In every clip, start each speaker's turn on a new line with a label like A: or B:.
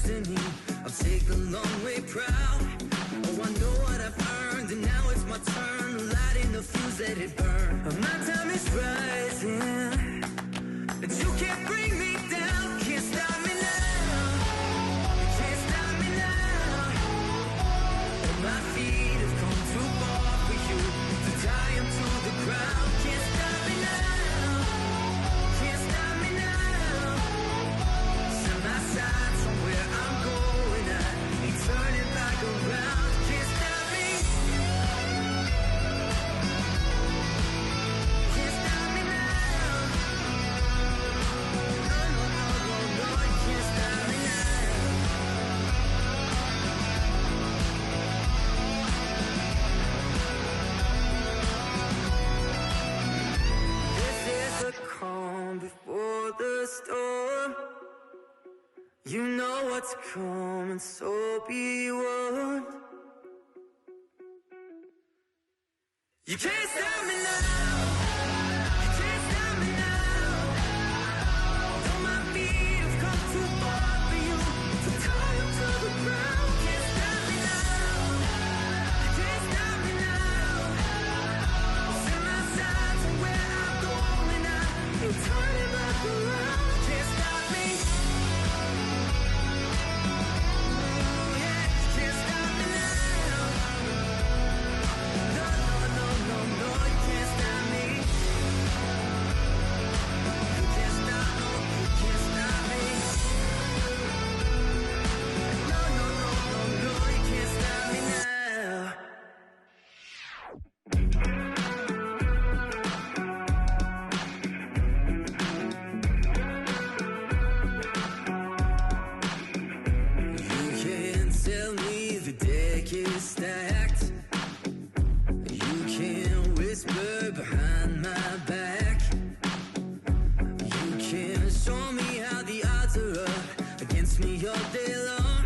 A: destiny. I'll take the long way proud. Oh, I know what I've earned, and now it's my turn. Lighting the fuse, let it burn. My time is rising, but you can't bring me down. Can't stop me now. You can't stop me now. And my feet have come too far for you to tie 'em to the ground. Can't stop me now. Can't stop me now. Set my sights on where I'm going. I ain't turning back around. Can't stop me. Can't stop me now. No, no, no, no, no, you can't stop me now. This is the calm before the storm. You know what's coming, so be warned. You can't stop me now. You can't stop me now. Though my feet have come too far for you to tie 'em to the ground. Can't stop me now. You can't stop me now. Set my sights on where I'm going. I ain't turning back around. Can't stop me. Can't stop me now. No, no, no, no, no, you can't stop me. You can't stop, no, you can't stop me. No, no, no, no, no, you can't stop me now. You can't tell me the deck is stacked. You can't whisper behind my back. You can't show me how the odds are up against me all day long.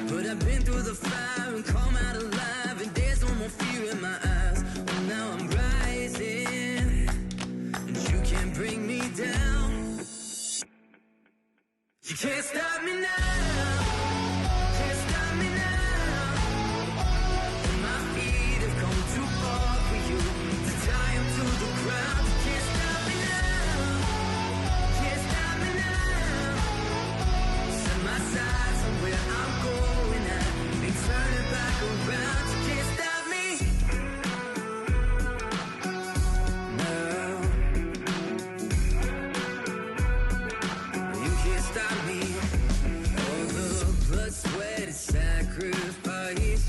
A: But I've been through the fire and come out alive, and there's no more fear in my eyes. Oh, now I'm rising, and you can't bring me down. You can't stop me now. Can't stop me now. And my feet have come too far for you to tie 'em to the ground. You can't stop me now. Can't stop me now. Set my sights on where I'm going. I ain't turning back around. You can't stop me. No. You can't stop me. All the blood, sweat, and sacrifice.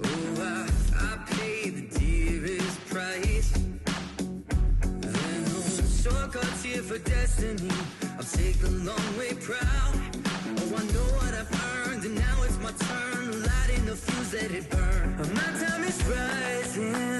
A: Oh, I paid the dearest price. There no shortcuts here for destiny. I'll take the long way proud. Oh, I know what I've earned, and now it's my turn. Lighting the fuse, let it burn. My time is rising,